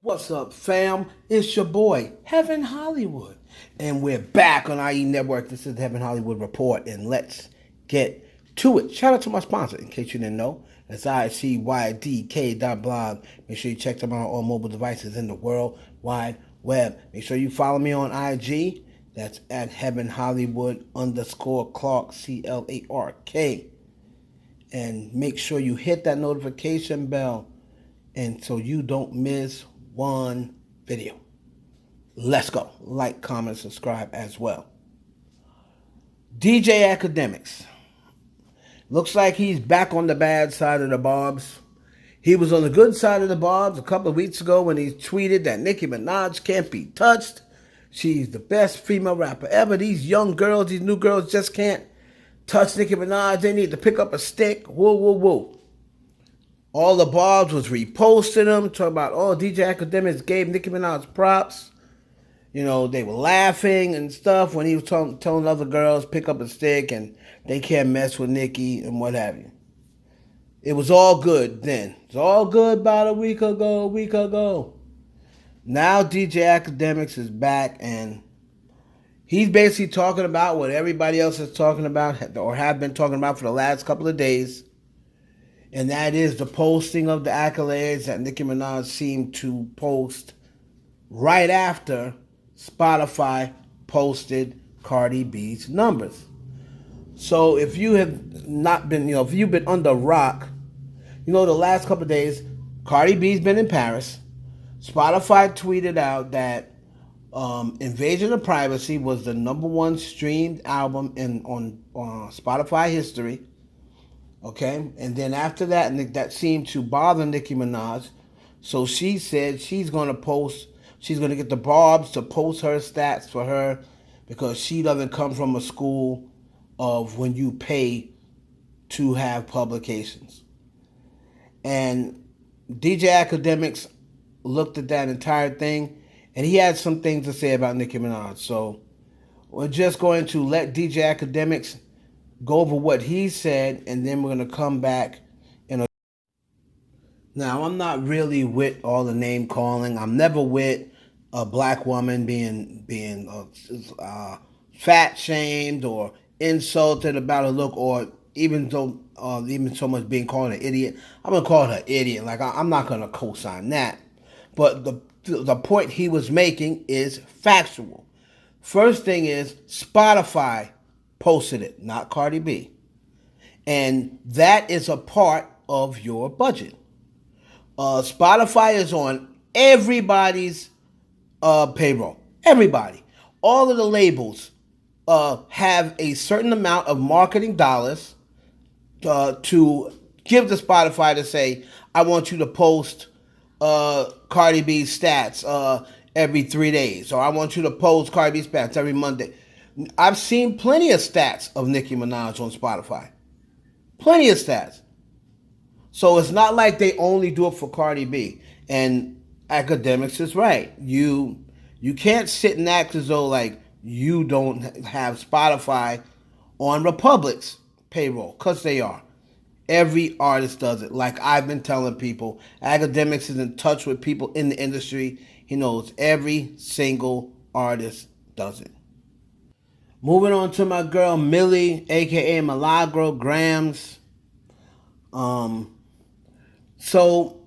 What's up, fam? It's your boy, Heaven Hollywood. And we're back on IE Network. This is the Heaven Hollywood Report, and let's get to it. Shout out to my sponsor, in case you didn't know. That's ICYDK.blog. Make sure you check them out on all mobile devices in the World Wide Web. Make sure you follow me on IG. That's at Heaven Hollywood _ Clark, CLARK. And make sure you hit that notification bell, and so you don't miss one video. Let's go. Like, comment, subscribe as well. DJ Akademiks. Looks like he's back on the bad side of the Barbz. He was on the good side of the Barbz a couple of weeks ago when he tweeted that Nicki Minaj can't be touched. She's the best female rapper ever. These young girls, these new girls just can't touch Nicki Minaj. They need to pick up a stick. Whoa, whoa, whoa. All the Barbz was reposting them, talking about, oh, DJ Akademiks gave Nicki Minaj props. You know, they were laughing and stuff when he was telling other girls, pick up a stick and they can't mess with Nicki and what have you. It was all good then. It was all good about a week ago. Now DJ Akademiks is back, and he's basically talking about what everybody else is talking about or have been talking about for the last couple of days. And that is the posting of the accolades that Nicki Minaj seemed to post right after Spotify posted Cardi B's numbers. So if you have not been, if you've been under a rock, the last couple of days, Cardi B's been in Paris. Spotify tweeted out that Invasion of Privacy was the #1 streamed album on Spotify history. Okay, and then after that, and that seemed to bother Nicki Minaj, so she said she's going to get the Barbz to post her stats for her because she doesn't come from a school of when you pay to have publications. And DJ Akademiks looked at that entire thing, and he had some things to say about Nicki Minaj. So we're just going to let DJ Akademiks go over what he said, and then we're going to come back. Now, I'm not really with all the name calling. I'm never with a black woman being fat shamed or insulted about her look, or even so much being called an idiot. I'm gonna call her idiot. Like, I'm not gonna co-sign that. But the point he was making is factual. First thing is Spotify posted it, not Cardi B. And that is a part of your budget. Spotify is on everybody's payroll. Everybody. All of the labels have a certain amount of marketing dollars to give to Spotify to say, I want you to post Cardi B's stats every 3 days, or I want you to post Cardi B's stats every Monday. I've seen plenty of stats of Nicki Minaj on Spotify. Plenty of stats. So it's not like they only do it for Cardi B. And Akademiks is right. You can't sit and act as though like you don't have Spotify on Republic's payroll, because they are. Every artist does it. Like I've been telling people, Akademiks is in touch with people in the industry. He knows every single artist does it. Moving on to my girl Millie, a.k.a. Milagro Gramz. So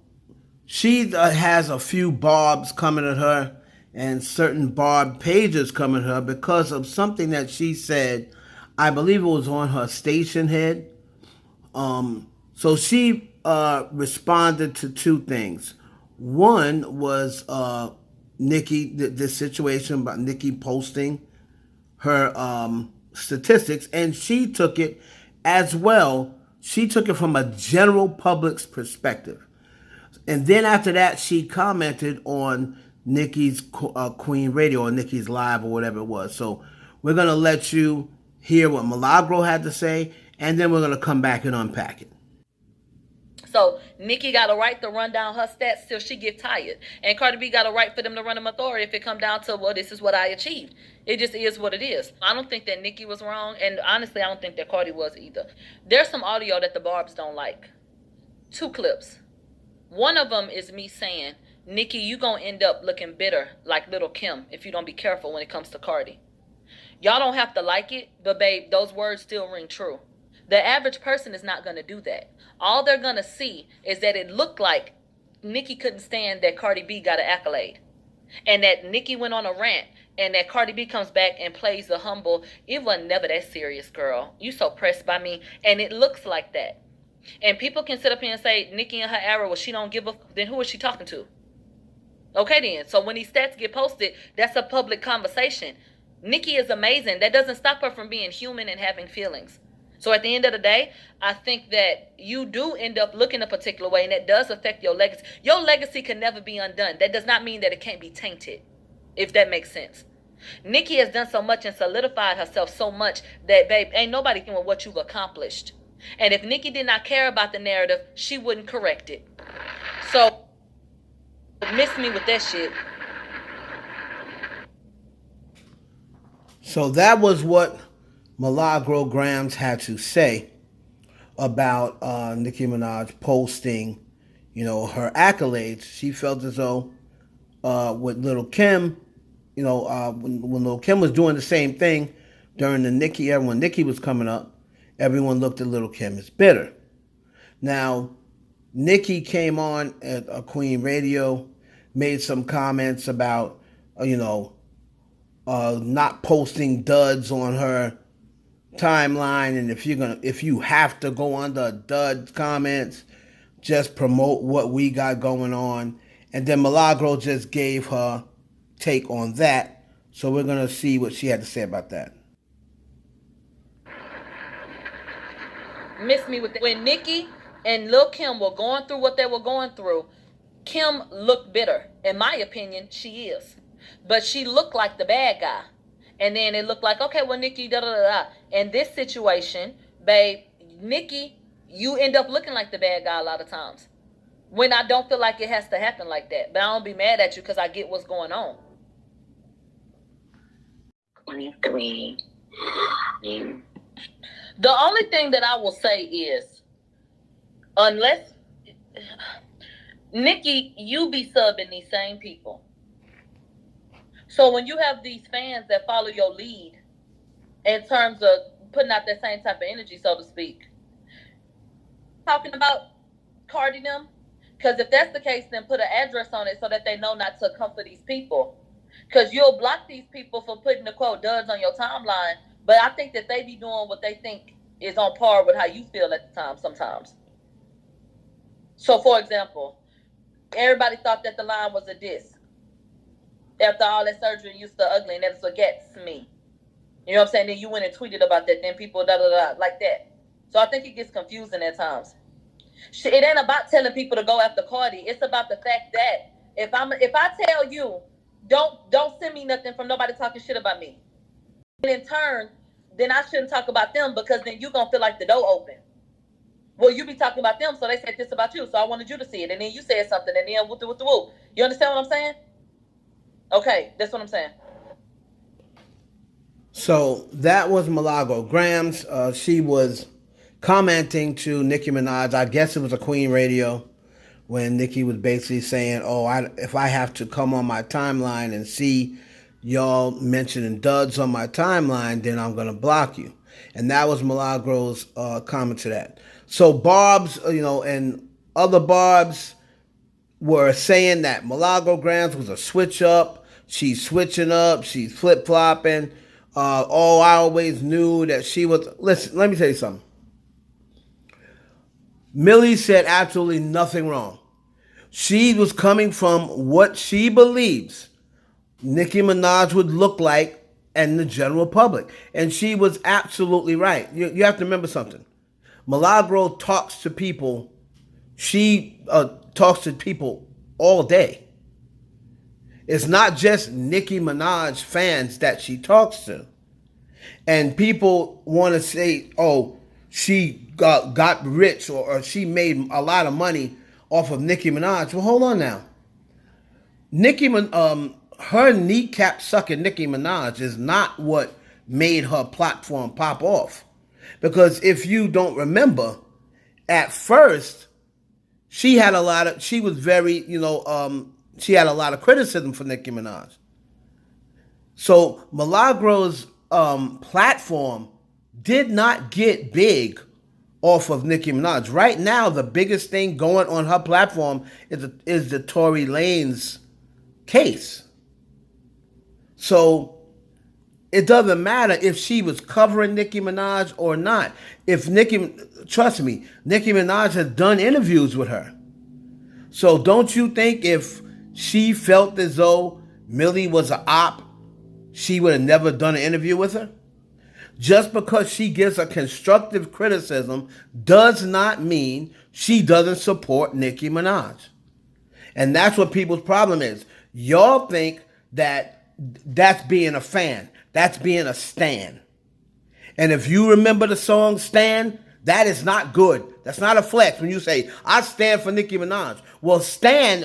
she has a few Barbz coming at her and certain Barb pages coming at her because of something that she said. I believe it was on her station head. So she responded to two things. One was Nicki, this situation about Nicki posting her statistics, and she took it as well. She took it from a general public's perspective. And then after that, she commented on Nicki's Queen Radio or Nicki's Live or whatever it was. So we're going to let you hear what Milagro had to say, and then we're going to come back and unpack it. So Nicki got a right to run down her stats till she get tired. And Cardi B got a right for them to run them authority if it come down to, well, this is what I achieved. It just is what it is. I don't think that Nicki was wrong. And honestly, I don't think that Cardi was either. There's some audio that the Barbz don't like. 2 clips. One of them is me saying, Nicki, you gonna end up looking bitter like Little Kim if you don't be careful when it comes to Cardi. Y'all don't have to like it, but babe, those words still ring true. The average person is not gonna do that. All they're gonna see is that it looked like Nicki couldn't stand that Cardi B got an accolade. And that Nicki went on a rant, and that Cardi B comes back and plays the humble, it wasn't never that serious, girl. You so pressed by me. And it looks like that. And people can sit up here and say, Nicki in her era, well, she don't give a, then who is she talking to? Okay then. So when these stats get posted, that's a public conversation. Nicki is amazing. That doesn't stop her from being human and having feelings. So at the end of the day, I think that you do end up looking a particular way, and that does affect your legacy. Your legacy can never be undone. That does not mean that it can't be tainted, if that makes sense. Nicki has done so much and solidified herself so much that, babe, ain't nobody doing what you've accomplished. And if Nicki did not care about the narrative, she wouldn't correct it. So, miss me with that shit. So that was what Milagro Gramz had to say about Nicki Minaj posting, her accolades. She felt as though with Little Kim, when Little Kim was doing the same thing during the Nicki era, when Nicki was coming up, everyone looked at Little Kim as bitter. Now, Nicki came on at Queen Radio, made some comments about, not posting duds on her timeline, and if you have to go under dud comments, just promote what we got going on. And then Milagro just gave her take on that. So we're gonna see what she had to say about that. Miss me with that. When Nicki and Lil Kim were going through what they were going through, Kim looked bitter. In my opinion, she is. But she looked like the bad guy. And then it looked like, okay, well, Nicki, da-da-da-da. In this situation, babe, Nicki, you end up looking like the bad guy a lot of times. When I don't feel like it has to happen like that. But I don't be mad at you because I get what's going on. 23. The only thing that I will say is, unless, Nicki, you be subbing these same people. So when you have these fans that follow your lead in terms of putting out that same type of energy, so to speak, talking about Cardi them, because if that's the case, then put an address on it so that they know not to come for these people. Because you'll block these people for putting the quote duds on your timeline, but I think that they be doing what they think is on par with how you feel at the time sometimes. So for example, everybody thought that the line was a diss. After all that surgery, you still ugly, and that's what gets me. You know what I'm saying? Then you went and tweeted about that, then people da-da-da, like that. So I think it gets confusing at times. It ain't about telling people to go after Cardi. It's about the fact that if I tell you, don't send me nothing from nobody talking shit about me. And in turn, then I shouldn't talk about them because then you're going to feel like the door open. Well, you be talking about them, so they said this about you, so I wanted you to see it. And then you said something, and then woo. You understand what I'm saying? Okay, that's what I'm saying. So that was Milagro Gramz. She was commenting to Nicki Minaj. I guess it was a Queen Radio when Nicki was basically saying, if I have to come on my timeline and see y'all mentioning duds on my timeline, then I'm going to block you. And that was Milagro's comment to that. So Barbz, and other Barbz were saying that Milagro Gramz was a switch up. She's switching up. She's flip-flopping. I always knew that she was... Listen, let me tell you something. Millie said absolutely nothing wrong. She was coming from what she believes Nicki Minaj would look like in the general public. And she was absolutely right. You have to remember something. Milagro talks to people. She talks to people all day. It's not just Nicki Minaj fans that she talks to. And people want to say, she got rich or she made a lot of money off of Nicki Minaj. Well, hold on now. Her kneecap sucking Nicki Minaj is not what made her platform pop off. Because if you don't remember, at first, she was very, she had a lot of criticism for Nicki Minaj. So Milagro's platform did not get big off of Nicki Minaj. Right now, the biggest thing going on her platform is the Tory Lanez case. So it doesn't matter if she was covering Nicki Minaj or not. Trust me, Nicki Minaj has done interviews with her. So don't you think if she felt as though Millie was an op, she would have never done an interview with her? Just because she gives a constructive criticism does not mean she doesn't support Nicki Minaj. And that's what people's problem is. Y'all think that that's being a fan. That's being a stan. And if you remember the song Stan, that is not good. That's not a flex when you say, I stand for Nicki Minaj. Well, Stan,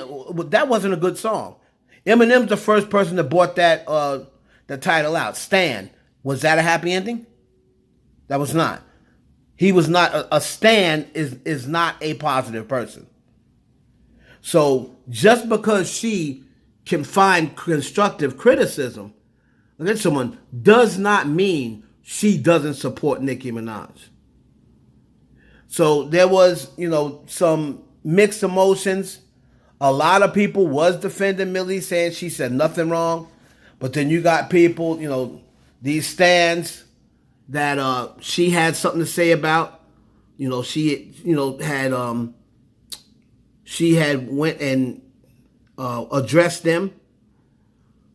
that wasn't a good song. Eminem's the first person that brought that the title out. Stan. Was that a happy ending? That was not. He was not. A stan is not a positive person. So just because she can find constructive criticism against someone does not mean she doesn't support Nicki Minaj. So there was, some mixed emotions. A lot of people was defending Millie, saying she said nothing wrong. But then you got people, these stands that she had something to say about. She had went and addressed them.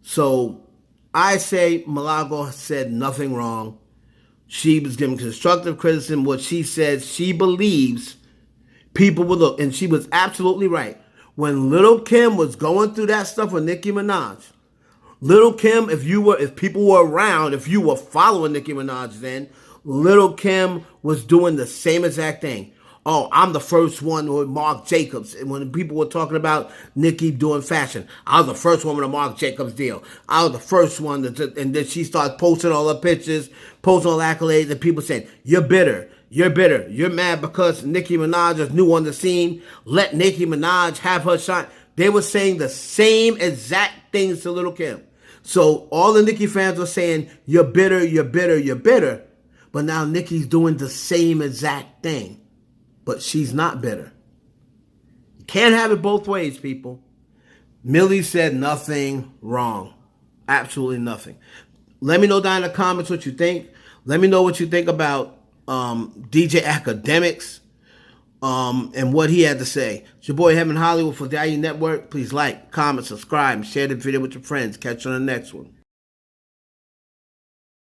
So I say Milagro said nothing wrong. She was giving constructive criticism. What she said, she believes people will look, and she was absolutely right. When Lil' Kim was going through that stuff with Nicki Minaj, Lil' Kim, if people were around, if you were following Nicki Minaj then, Lil' Kim was doing the same exact thing. Oh, I'm the first one with Marc Jacobs. And when people were talking about Nicki doing fashion, I was the first one with a Marc Jacobs deal. I was the first one, and then she started posting all her pictures, posting all the accolades, and people saying, you're bitter. You're bitter. You're mad because Nicki Minaj is new on the scene. Let Nicki Minaj have her shine. They were saying the same exact things to Lil' Kim. So all the Nicki fans were saying, you're bitter, you're bitter, you're bitter. But now Nicki's doing the same exact thing. But she's not bitter. You can't have it both ways, people. Millie said nothing wrong. Absolutely nothing. Let me know down in the comments what you think. Let me know what you think about DJ Akademiks and what he had to say. It's your boy Heaven Hollywood for the IU Network. Please like, comment, subscribe, and share the video with your friends. Catch you on the next one.